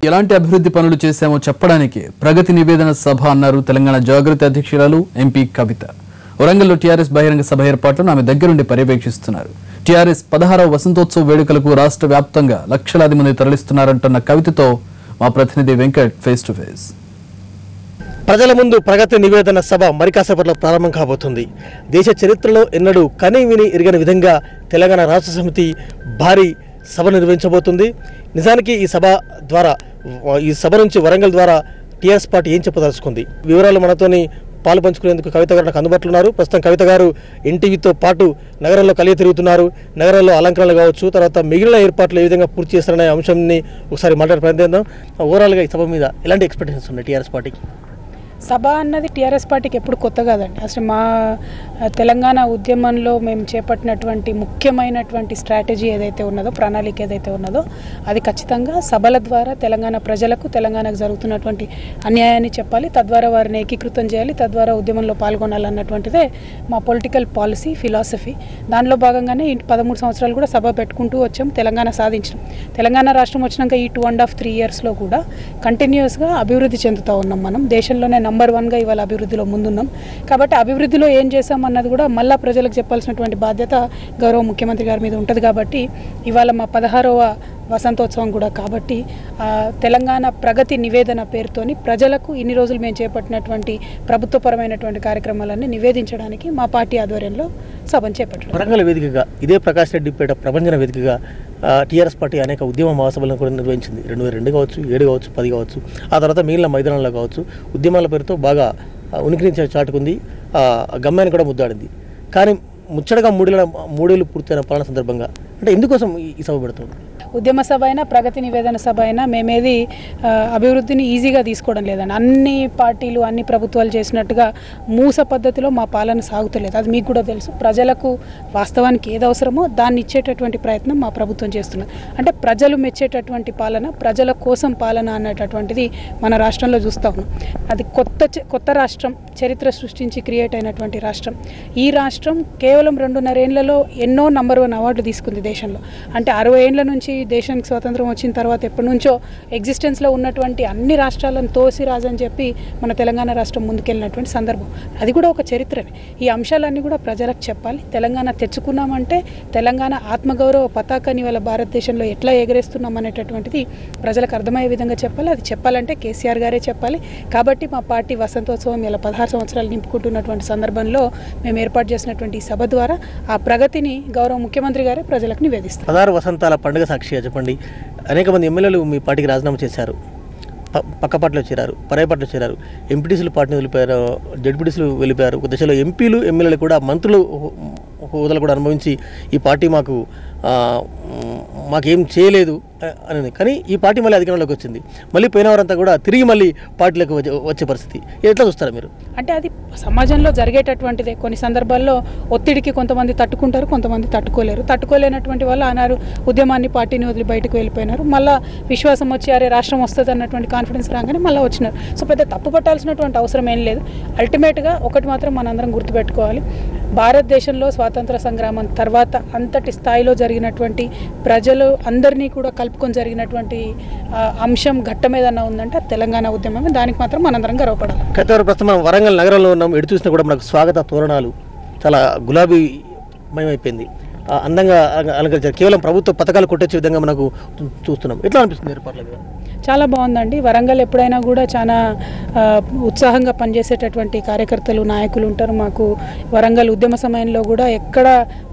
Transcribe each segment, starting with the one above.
ఎలాంటి అభివృద్ధి పనులు చేశామో చెప్పడానికి ప్రగతి నివేదన సభ అన్నారు తెలంగాణ జాగృతి అధ్యక్షురాలు ఎంపీ కవిత. వరంగల్లో టీఆర్ఎస్ బహిరంగ సభ ఏర్పాట్లను ఆమె దగ్గరుండి పర్యవేక్షిస్తున్నారు. టీఆర్ఎస్ 16వ వసంతోత్సవ వేడుకలకు రాష్ట్ర వ్యాప్తంగా లక్షలాది మంది తరలిస్తున్నారంటున్న కవితతో మా ప్రతినిధి వెంకట్ ఫేస్ టు ఫేస్. ప్రజల ముందు ప్రగతి నివేదన సభ మరికాసేపట్లో ప్రారంభం కాబోతుంది. దేశ చరిత్రలో ఎన్నడూ కని విని ఎరగని విధంగా తెలంగాణ రాష్ట్ర సమితి భారీ సభ నిర్వహించబోతుంది. నిజానికి ఈ సభ నుంచి వరంగల్ ద్వారా టీఆర్ఎస్ పార్టీ ఏం చెప్పదలుచుకుంది, వివరాలు మనతోని పాలు పంచుకునేందుకు కవిత గారు నాకు అందుబాటులో ఉన్నారు. ప్రస్తుతం కవిత గారు ఎన్టీవీతో పాటు నగరంలో కలిగి తిరుగుతున్నారు. నగరంలో అలంకరణలు కావచ్చు, తర్వాత మిగిలిన ఏర్పాట్లు ఏ విధంగా పూర్తి చేస్తారనే అంశాన్ని ఒకసారి మాట్లాడే ప్రయత్నం చేద్దాం. ఓవరాల్గా ఈ సభ మీద ఎలాంటి ఎక్స్పెక్టేషన్స్ ఉన్నాయి టీఆర్ఎస్ పార్టీకి? సభ అన్నది టీఆర్ఎస్ పార్టీకి ఎప్పుడు కొత్త కాదండి. అసలు మా తెలంగాణ ఉద్యమంలో మేము చేపట్టినటువంటి ముఖ్యమైనటువంటి స్ట్రాటజీ ఏదైతే ఉన్నదో, ప్రణాళిక ఏదైతే ఉన్నదో, అది ఖచ్చితంగా సభల ద్వారా తెలంగాణ ప్రజలకు, తెలంగాణకు జరుగుతున్నటువంటి అన్యాయాన్ని చెప్పాలి, తద్వారా వారిని ఏకీకృతం చేయాలి, తద్వారా ఉద్యమంలో పాల్గొనాలన్నటువంటిదే మా పొలిటికల్ పాలసీ, ఫిలాసఫీ. దానిలో భాగంగానే 13 సంవత్సరాలు కూడా సభ పెట్టుకుంటూ వచ్చాం, తెలంగాణ సాధించాం. తెలంగాణ రాష్ట్రం వచ్చినాక ఈ 2.5-3 ఇయర్స్లో కూడా కంటిన్యూస్గా అభివృద్ధి చెందుతూ ఉన్నాం. మనం దేశంలోనే నంబర్ 1గా ఇవాళ అభివృద్ధిలో ముందున్నాం. కాబట్టి అభివృద్ధిలో ఏం చేశామన్నది కూడా మళ్ళా ప్రజలకు చెప్పాల్సినటువంటి బాధ్యత గౌరవ ముఖ్యమంత్రి గారి మీద ఉంటుంది. కాబట్టి ఇవాళ మా 16వ వసంతోత్సవం కూడా. కాబట్టి తెలంగాణ ప్రగతి నివేదన పేరుతోని ప్రజలకు ఇన్ని రోజులు మేము చేపట్టినటువంటి ప్రభుత్వపరమైనటువంటి కార్యక్రమాలన్నీ నివేదించడానికి మా పార్టీ ఆధ్వర్యంలో సభను చేపట్టారు. వరంగల్ వేదికగా ఇదే ప్రకాష్ రెడ్డిపేట ప్రభంజన వేదికగా టీఆర్ఎస్ పార్టీ అనేక ఉద్యమ మహాసభలను కూడా నిర్వహించింది. 2002 కావచ్చు, 7 కావచ్చు, 10 కావచ్చు. ఆ తర్వాత మిగిలిన మైదానాల్లో కావచ్చు ఉద్యమాల పేరుతో బాగా ఉనికిని చాటుకుంది, గమ్యాన్ని కూడా ముద్దాడింది. కానీ ముచ్చటగా 3 ఏళ్ళు పూర్తయిన పాలన సందర్భంగా అంటే ఎందుకోసం ఈ సభ పెడుతుంది? ఉద్యమ సభ అయినా, ప్రగతి నివేదన సభ అయినా మేమేది అభివృద్ధిని ఈజీగా తీసుకోవడం లేదండి. అన్ని పార్టీలు, అన్ని ప్రభుత్వాలు చేసినట్టుగా మూస పద్ధతిలో మా పాలన సాగుతలేదు. అది మీకు కూడా తెలుసు. ప్రజలకు వాస్తవానికి ఏది అవసరమో దాన్ని ఇచ్చేటటువంటి ప్రయత్నం మా ప్రభుత్వం చేస్తున్నది. అంటే ప్రజలు మెచ్చేటటువంటి పాలన, ప్రజల కోసం పాలన అనేటటువంటిది మన రాష్ట్రంలో చూస్తూ ఉన్నాం. అది కొత్త రాష్ట్రం, చరిత్ర సృష్టించి క్రియేట్ అయినటువంటి రాష్ట్రం. ఈ రాష్ట్రం కేవలం 2.5 ఏళ్లలో ఎన్నో నంబర్ 1 అవార్డు తీసుకుంది దేశంలో. అంటే 60 ఏళ్ల నుంచి దేశానికి స్వాతంత్రం వచ్చిన తర్వాత ఎప్పటి నుంచో ఎగ్జిస్టెన్స్లో ఉన్నటువంటి అన్ని రాష్ట్రాలను తోసి రాజని చెప్పి మన తెలంగాణ రాష్ట్రం ముందుకెళ్ళినటువంటి సందర్భం. అది కూడా ఒక చరిత్రనే. ఈ అంశాలన్నీ కూడా ప్రజలకు చెప్పాలి. తెలంగాణ తెచ్చుకున్నామంటే తెలంగాణ ఆత్మగౌరవ పతాకాన్ని వాళ్ళ భారతదేశంలో ఎట్లా ఎగరేస్తున్నాం అనేటటువంటిది ప్రజలకు అర్థమయ్యే విధంగా చెప్పాలి. అది చెప్పాలంటే కేసీఆర్ గారే చెప్పాలి. కాబట్టి మా పార్టీ వసంతోత్సవం ఇలా 16 సంవత్సరాలు నింపుకుంటున్నటువంటి సందర్భంలో మేము ఏర్పాటు చేసినటువంటి ఈ సభ ద్వారా ఆ ప్రగతిని గౌరవ ముఖ్యమంత్రి గారే ప్రజలకు నివేదిస్తారు. 16 వసంతాల పండుగ సాక్షిగా చెప్పండి, అనేక మంది ఎమ్మెల్యేలు మీ పార్టీకి రాజీనామా చేశారు, పక్క పార్టీలో చేరారు, పరాయి పార్టీలో చేరారు, ఎంపీటీసీలు పార్టీని వెళ్ళిపోయారు, జడ్పీటీసీలు వెళ్ళిపోయారు. ఒక దశలో ఎంపీలు, ఎమ్మెల్యేలు కూడా మంత్రులు హోదాలు కూడా అనుభవించి ఈ పార్టీ మాకేం చేయలేదు అని. కానీ ఈ పార్టీ మళ్ళీ అధికారంలోకి వచ్చింది. మళ్ళీ పోయిన వారంతా కూడా తిరిగి మళ్ళీ పార్టీలోకి వచ్చే పరిస్థితి ఎట్లా చూస్తారు మీరు? అంటే అది సమాజంలో జరిగేటటువంటిదే. కొన్ని సందర్భాల్లో ఒత్తిడికి కొంతమంది తట్టుకుంటారు, కొంతమంది తట్టుకోలేరు. తట్టుకోలేనటువంటి వాళ్ళు ఆనారు ఉద్యమాన్ని, పార్టీని వదిలి బయటకు వెళ్ళిపోయినారు. మళ్ళీ విశ్వాసం వచ్చి అరే రాష్ట్రం వస్తుంది అన్నటువంటి కాన్ఫిడెన్స్ రాగానే మళ్ళీ వచ్చినారు. సో పెద్ద తప్పు పట్టాల్సినటువంటి అవసరం ఏం లేదు. అల్టిమేట్గా ఒకటి మాత్రం మనందరం గుర్తుపెట్టుకోవాలి, భారతదేశంలో స్వాతంత్ర సంగ్రామం తర్వాత అంతటి స్థాయిలో జరిగినటువంటి ప్రజలు అందరినీ కూడా కలుపుకొని జరిగినటువంటి అంశం, ఘట్టం ఏదన్నా ఉందంటే తెలంగాణ ఉద్యమమే. దానికి మాత్రం మనందరం గర్వపడాలి. ప్రస్తుతం మనం వరంగల్ నగరంలో ఉన్నాం. ఎటు చూసినా కూడా మనకు స్వాగత తోరణాలు చాలా గులాబీమయమైపోయింది, అందంగా అలంకరించారు. కేవలం ప్రభుత్వ పథకాలు కొట్టొచ్చే విధంగా మనకు చూస్తున్నాం. ఎట్లా అనిపిస్తుంది ఏర్పాట్ల? చాలా బాగుందండి. వరంగల్ ఎప్పుడైనా కూడా చాలా ఉత్సాహంగా పనిచేసేటటువంటి కార్యకర్తలు, నాయకులు ఉంటారు. మాకు వరంగల్ ఉద్యమ సమయంలో కూడా ఎక్కడ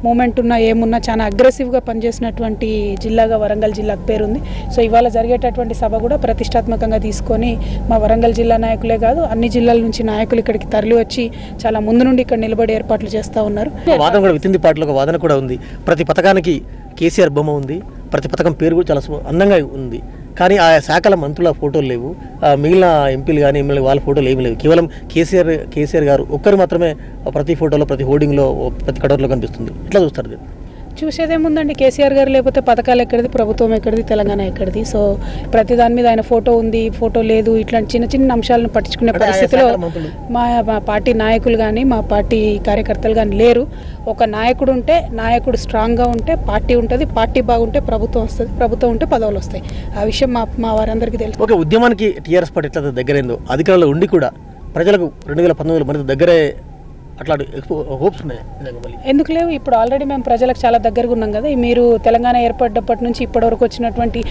మూమెంట్ ఉన్నా ఏమున్నా చాలా అగ్రెసివ్గా పనిచేసినటువంటి జిల్లాగా వరంగల్ జిల్లాకు పేరుంది. సో ఇవాళ జరిగేటటువంటి సభ కూడా ప్రతిష్టాత్మకంగా తీసుకొని మా వరంగల్ జిల్లా నాయకులే కాదు, అన్ని జిల్లాల నుంచి నాయకులు ఇక్కడికి తరలి వచ్చి చాలా ముందు నుండి ఇక్కడ నిలబడి ఏర్పాట్లు చేస్తూ ఉన్నారు. వాదన కూడా వితింది పార్టీలో ఒక వాదన కూడా ఉంది. ప్రతి పథకానికి కేసీఆర్ బొమ్మ ఉంది, ప్రతి పథకం పేరు కూడా చాలా అందంగా ఉంది. కానీ ఆ శాఖల మంత్రుల ఫోటోలు లేవు, మిగిలిన ఎంపీలు కానీ ఎమ్మెల్యే వాళ్ళ ఫోటోలు ఏమీ లేవు. కేవలం కేసీఆర్ గారు ఒక్కరు మాత్రమే ప్రతి ఫోటోలో, ప్రతి హోర్డింగ్లో, ప్రతి కటౌట్లో కనిపిస్తుంది. ఎట్లా చూస్తారు? చూసేదేముందండి, కేసీఆర్ గారు లేకపోతే పథకాలు ఎక్కడిది, ప్రభుత్వం ఎక్కడిది, తెలంగాణ ఎక్కడిది. సో ప్రతి దాని మీద ఆయన ఫోటో ఉంది, ఫోటో లేదు, ఇట్లాంటి చిన్న చిన్న అంశాలను పట్టించుకునే పరిస్థితిలో మా పార్టీ నాయకులు కానీ మా పార్టీ కార్యకర్తలు కానీ లేరు. ఒక నాయకుడు ఉంటే, నాయకుడు స్ట్రాంగ్గా ఉంటే పార్టీ ఉంటుంది, పార్టీ బాగుంటే ప్రభుత్వం వస్తుంది, ప్రభుత్వం ఉంటే పదవులు వస్తాయి. ఆ విషయం మా వారందరికీ తెలుసు. ఒక ఉద్యమానికి టీఆర్ఎస్ పార్టీ ఎట్లా దగ్గరైందో, అధికారంలో ఉండి కూడా ప్రజలకు 2019 మరింత దగ్గరే అట్లాంటి హోప్స్ ఉన్నాయి ఎందుకు లేవు? ఇప్పుడు ఆల్రెడీ మేము ప్రజలకు చాలా దగ్గరగా ఉన్నాం కదా. మీరు తెలంగాణ ఏర్పడ్డప్పటి నుంచి ఇప్పటివరకు వచ్చినటువంటి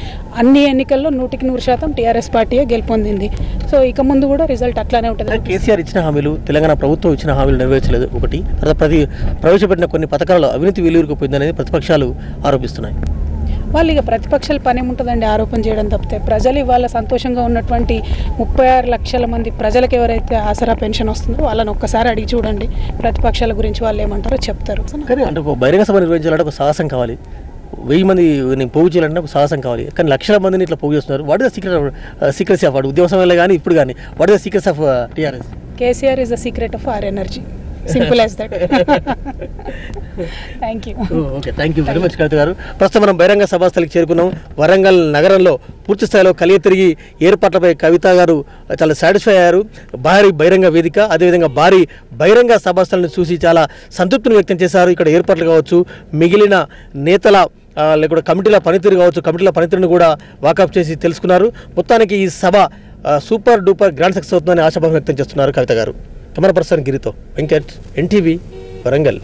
అన్ని ఎన్నికల్లో 100% టీఆర్ఎస్ పార్టీయే గెలుపొందింది. సో ఇక ముందు కూడా రిజల్ట్ అట్లానే ఉంటుంది. కేసీఆర్ ఇచ్చిన హామీలు, తెలంగాణ ప్రభుత్వం ఇచ్చిన హామీలు నెరవేర్చలేదు ఒకటి. తర్వాత ప్రవేశపెట్టిన కొన్ని పథకాలలో అవినీతి వెలువరిపోయిందనేది ప్రతిపక్షాలు ఆరోపిస్తున్నాయి. వాళ్ళు ఇక ప్రతిపక్షాల పని ఉంటుందండి ఆరోపణ చేయడం తప్పితే. ప్రజలు ఇవాళ సంతోషంగా ఉన్నటువంటి 36 లక్షల మంది ప్రజలకు ఎవరైతే ఆసరా పెన్షన్ వస్తుందో వాళ్ళని ఒక్కసారి అడిగి చూడండి, ప్రతిపక్షాల గురించి వాళ్ళు ఏమంటారో చెప్తారు. కానీ అంటే ఒక బహిరంగ సభ నిర్వహించాలంటే ఒక సాహసం కావాలి, 1000 మంది పోగు చేయాలంటే ఒక సాహసం కావాలి. కానీ లక్షల మందిని ఇట్లా పోగు చేస్తున్నారు. What is the secrecy of ఉద్యమ సమయంలో కానీ ఇప్పుడు కానీ what is the secrecy of TRS? KCR is the secret of our energy. Simple as that. Thank you. Okay, thank you very much Kavitha garu. ప్రస్తుతం మనం బహిరంగ సభాస్థలికి చేరుకున్నాం. వరంగల్ నగరంలో పూర్తి స్థాయిలో కలియ తిరిగి ఏర్పాట్లపై కవిత గారు చాలా సాటిస్ఫై అయ్యారు. భారీ బహిరంగ వేదిక, అదేవిధంగా భారీ బహిరంగ సభాస్థలను చూసి చాలా సంతృప్తిని వ్యక్తం చేశారు. ఇక్కడ ఏర్పాట్లు కావచ్చు, మిగిలిన నేతల లేకపోతే కమిటీల పనితీరు కావచ్చు, కమిటీల పనితీరును కూడా వాకప్ చేసి తెలుసుకున్నారు. మొత్తానికి ఈ సభ సూపర్ డూపర్ గ్రాండ్ సక్సెస్ అవుతుందని ఆశాభావం వ్యక్తం చేస్తున్నారు కవిత గారు. కెమెరా పర్సన్ గిరితో వెంకట్, ఎన్టీవీ, వరంగల్.